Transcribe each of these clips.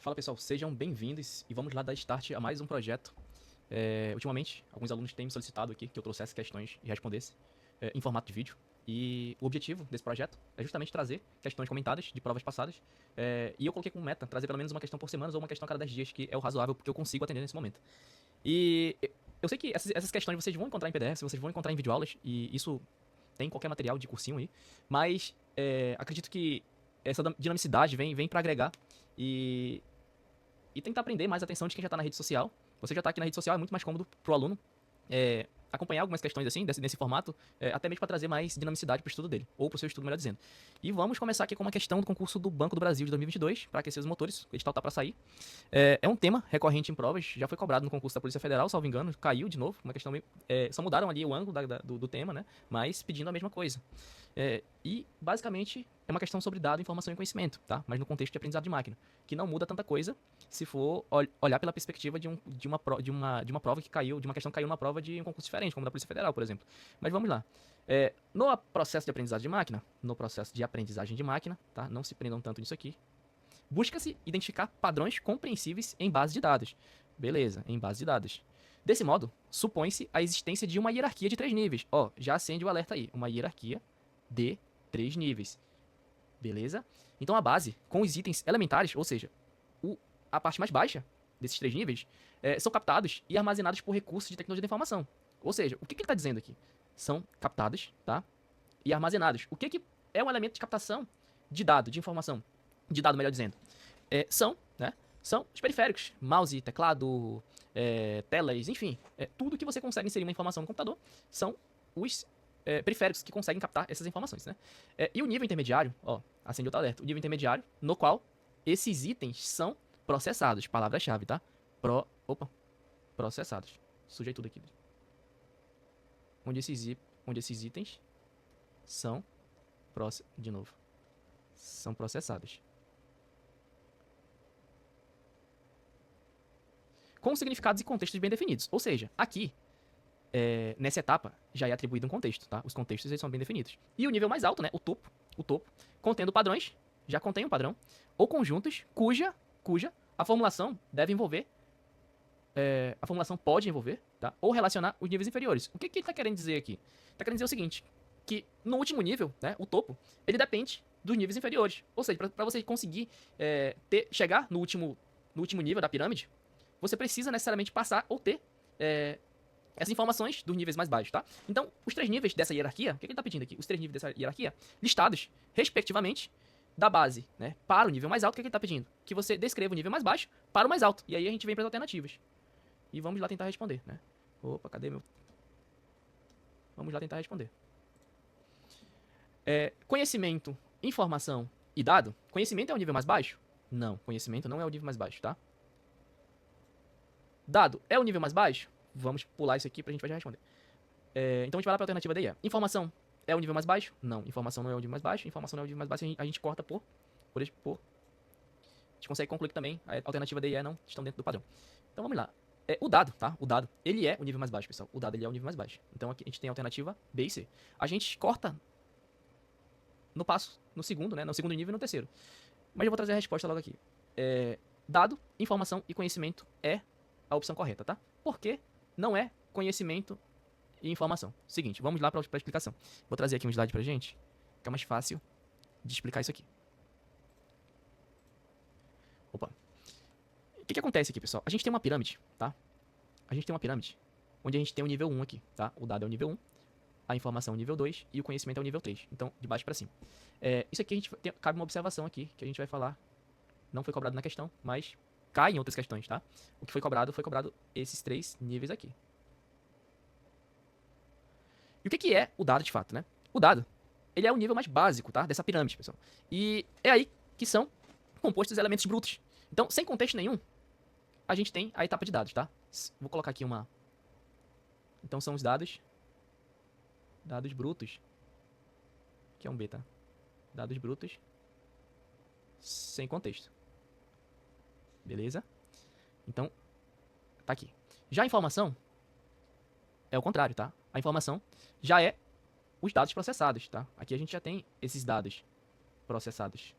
Fala pessoal, sejam bem-vindos e vamos lá dar start a mais um projeto. Ultimamente, alguns alunos têm me solicitado aqui que eu trouxesse questões e respondesse em formato de vídeo. E o objetivo desse projeto é justamente trazer questões comentadas de provas passadas. E eu coloquei como meta trazer pelo menos uma questão por semana ou uma questão a cada 10 dias, que é o razoável porque eu consigo atender nesse momento. E eu sei que essas questões vocês vão encontrar em PDF, vocês vão encontrar em videoaulas, e isso tem em qualquer material de cursinho aí. Mas acredito que essa dinamicidade vem para agregar e tentar prender mais a atenção de quem já está na rede social. Você já está aqui na rede social, é muito mais cômodo para o aluno acompanhar algumas questões assim, nesse formato, até mesmo para trazer mais dinamicidade para o estudo dele, ou para o seu estudo, melhor dizendo. E vamos começar aqui com uma questão do concurso do Banco do Brasil de 2022, para aquecer os motores, o edital está para sair. É um tema recorrente em provas, já foi cobrado no concurso da Polícia Federal, salvo engano, caiu de novo, uma questão meio, só mudaram ali o ângulo do tema, né, mas pedindo a mesma coisa. E, basicamente, é uma questão sobre dado, informação e conhecimento, tá? Mas no contexto de aprendizado de máquina, que não muda tanta coisa se for olhar pela perspectiva de uma prova que caiu, de uma questão que caiu numa prova de um concurso diferente, como da Polícia Federal, por exemplo. Mas vamos lá. No processo de aprendizagem de máquina, tá? Não se prendam tanto nisso aqui. Busca-se identificar padrões compreensíveis em base de dados. Beleza, em base de dados. Desse modo, supõe-se a existência de uma hierarquia de 3 níveis. Ó, já acende o alerta aí. Uma hierarquia de 3 níveis. Beleza? Então a base, com os itens elementares, ou seja, a parte mais baixa desses 3 níveis, são captados e armazenados por recursos de tecnologia da informação. Ou seja, o que ele está dizendo aqui? São captados, tá? E armazenados. O que é um elemento de captação de dado, de informação? De dado, melhor dizendo. São os periféricos. Mouse, teclado, telas, enfim. Tudo que você consegue inserir uma informação no computador são os periféricos que conseguem captar essas informações, né? E o nível intermediário, ó, acende outro alerta. O nível intermediário, no qual esses itens são processados. Palavra-chave, tá? Processados. Sujei tudo aqui. Onde esses itens são são processados. Com significados e contextos bem definidos. Ou seja, aqui, nessa etapa, já é atribuído um contexto, tá? Os contextos eles são bem definidos. E o nível mais alto, né? O topo, contendo padrões, já contém um padrão, ou conjuntos cuja a formulação deve envolver, a formulação pode envolver, tá? Ou relacionar os níveis inferiores. O que ele está querendo dizer aqui? Está querendo dizer o seguinte, que no último nível, né, o topo, ele depende dos níveis inferiores. Ou seja, para você conseguir chegar no último nível da pirâmide, você precisa necessariamente passar ou ter essas informações dos níveis mais baixos, tá? Então, os 3 níveis dessa hierarquia, o que ele está pedindo aqui? Os 3 níveis dessa hierarquia, listados, respectivamente, da base, né, para o nível mais alto, o que ele está pedindo? Que você descreva o nível mais baixo para o mais alto. E aí a gente vem para as alternativas. E vamos lá tentar responder, né? Opa, cadê meu... Vamos lá tentar responder. Conhecimento, informação e dado. Conhecimento é o nível mais baixo? Não, conhecimento não é o nível mais baixo, tá? Dado é o nível mais baixo? Vamos pular isso aqui pra gente já responder. Então a gente vai lá pra alternativa D. Informação é o nível mais baixo? Não, informação não é o nível mais baixo. Informação não é o nível mais baixo, a gente corta por. A gente consegue concluir que também a alternativa D e E não estão dentro do padrão. Então vamos lá. O dado, tá? O dado, ele é o nível mais baixo, pessoal. O dado, ele é o nível mais baixo. Então aqui a gente tem a alternativa B e C. A gente corta no segundo, né? No segundo nível e no terceiro. Mas eu vou trazer a resposta logo aqui. Dado, informação e conhecimento é a opção correta, tá? Por que não é conhecimento e informação? Seguinte, vamos lá para a explicação. Vou trazer aqui um slide pra gente, que é mais fácil de explicar isso aqui. Opa. O que acontece aqui, pessoal? A gente tem uma pirâmide, tá? A gente tem uma pirâmide onde a gente tem o nível 1 aqui, tá? O dado é o nível 1, a informação é o nível 2 e o conhecimento é o nível 3. Então, de baixo para cima. Isso aqui cabe uma observação aqui, que a gente vai falar. Não foi cobrado na questão, mas cai em outras questões, tá? O que foi cobrado esses 3 níveis aqui. E o que é o dado de fato, né? O dado, ele é o nível mais básico, tá? Dessa pirâmide, pessoal. E é aí que são compostos os elementos brutos. Então, sem contexto nenhum, a gente tem a etapa de dados, tá? Vou colocar aqui uma... Então são os dados brutos, que é um B, tá? Dados brutos sem contexto. Beleza? Então, tá aqui. Já a informação é o contrário, tá? A informação já é os dados processados, tá? Aqui a gente já tem esses dados processados.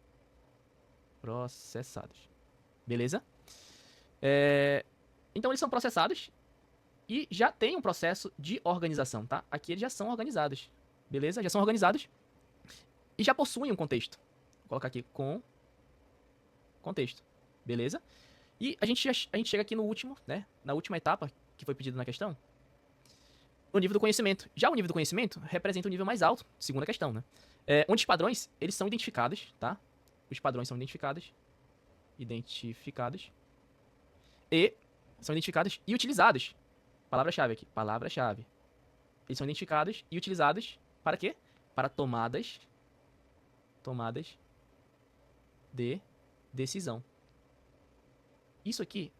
beleza? Então eles são processados e já tem um processo de organização, tá? Aqui eles já são organizados, beleza? Já são organizados e já possuem um contexto. Vou colocar aqui com contexto, beleza? E a gente chega aqui no último, né? Na última etapa que foi pedida na questão, o nível do conhecimento. Já o nível do conhecimento representa o nível mais alto, segunda questão, né? Onde os padrões, eles são identificados, tá? Os padrões são identificados e utilizados. Palavra-chave aqui, palavra-chave. Eles são identificados e utilizados para quê? Para tomadas de decisão. Isso aqui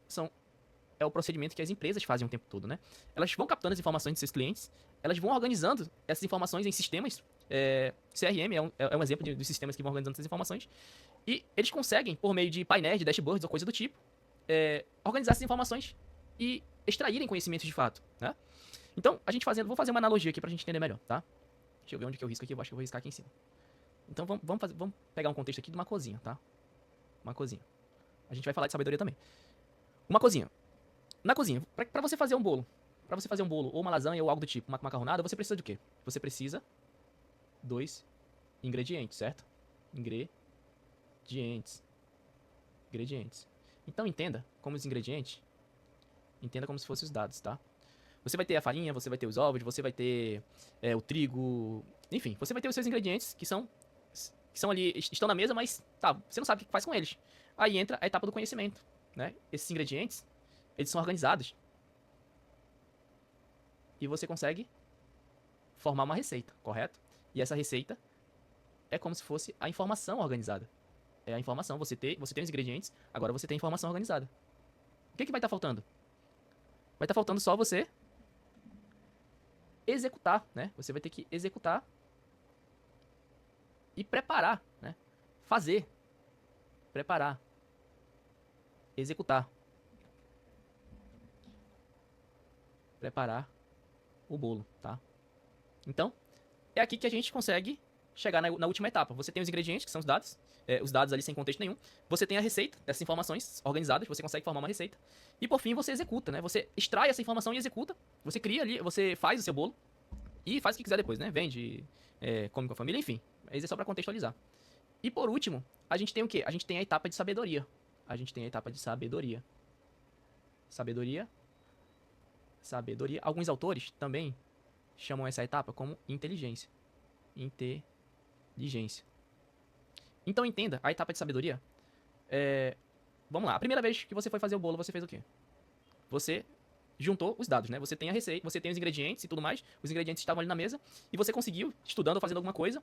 é o procedimento que as empresas fazem o tempo todo, né? Elas vão captando as informações de seus clientes, elas vão organizando essas informações em sistemas. CRM é um exemplo dos sistemas que vão organizando essas informações. E eles conseguem, por meio de painéis, de dashboards ou coisa do tipo, organizar essas informações e extraírem conhecimentos de fato, né? Então, vou fazer uma analogia aqui pra gente entender melhor, tá? Deixa eu ver onde que eu risco aqui, eu acho que eu vou riscar aqui em cima. Então, vamos pegar um contexto aqui de uma cozinha, tá? Uma cozinha. A gente vai falar de sabedoria também. Uma cozinha. Na cozinha, pra você fazer um bolo, ou uma lasanha ou algo do tipo, uma macarronada, você precisa de quê? Você precisa dois ingredientes, certo? Ingredientes. Então entenda como os ingredientes, entenda como se fossem os dados, tá? Você vai ter a farinha, você vai ter os ovos, você vai ter o trigo, enfim, você vai ter os seus ingredientes que são ali, estão na mesa, mas tá, você não sabe o que faz com eles. Aí entra a etapa do conhecimento, né? Esses ingredientes, eles são organizados. E você consegue formar uma receita, correto? E essa receita é como se fosse a informação organizada. É a informação, você tem os ingredientes, agora você tem a informação organizada. O que vai estar faltando? Vai estar faltando só você executar, né? Você vai ter que executar e preparar, né? Fazer, preparar, executar, preparar o bolo, tá? Então, é aqui que a gente consegue chegar na última etapa. Você tem os ingredientes, que são os dados ali sem contexto nenhum. Você tem a receita, dessas informações organizadas, você consegue formar uma receita. E por fim, você executa, né? Você extrai essa informação e executa. Você cria ali, você faz o seu bolo e faz o que quiser depois, né? Vende, come com a família, enfim. Mas é só pra contextualizar. E por último, a gente tem o quê? A gente tem a etapa de sabedoria. Sabedoria. Alguns autores também chamam essa etapa como inteligência. Então entenda, a etapa de sabedoria vamos lá, a primeira vez que você foi fazer o bolo, você fez o quê? Você juntou os dados, né? Você tem a receita, você tem os ingredientes e tudo mais, os ingredientes estavam ali na mesa, e você conseguiu, estudando ou fazendo alguma coisa,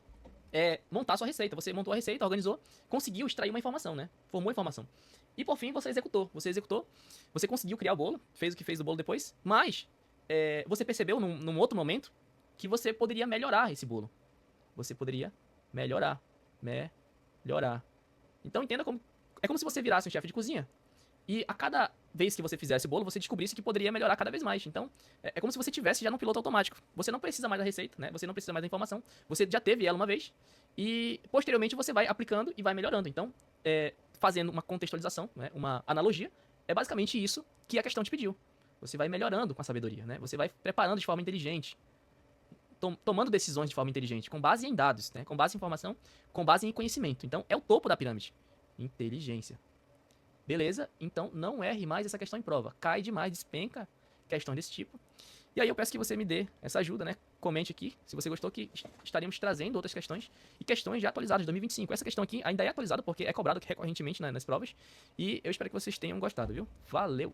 montar a sua receita. Você montou a receita, organizou, conseguiu extrair uma informação, né? Formou a informação. E por fim, você executou, você conseguiu criar o bolo, fez o que fez do bolo depois, mas você percebeu num outro momento que você poderia melhorar esse bolo. Você poderia melhorar. Então entenda como... É como se você virasse um chefe de cozinha. E a cada vez que você fizesse o bolo, você descobrisse que poderia melhorar cada vez mais. Então, é como se você tivesse já no piloto automático. Você não precisa mais da receita, né? Você não precisa mais da informação. Você já teve ela uma vez. E, posteriormente, você vai aplicando e vai melhorando. Então, fazendo uma contextualização, né? Uma analogia, é basicamente isso que a questão te pediu. Você vai melhorando com a sabedoria, né? Você vai preparando de forma inteligente. Tomando decisões de forma inteligente, com base em dados, né? Com base em informação, com base em conhecimento. Então, é o topo da pirâmide. Inteligência. Beleza? Então, não erre mais essa questão em prova. Cai demais, despenca questão desse tipo. E aí eu peço que você me dê essa ajuda, né? Comente aqui, se você gostou, que estaríamos trazendo outras questões, e questões já atualizadas de 2025. Essa questão aqui ainda é atualizada, porque é cobrado recorrentemente nas provas. E eu espero que vocês tenham gostado, viu? Valeu!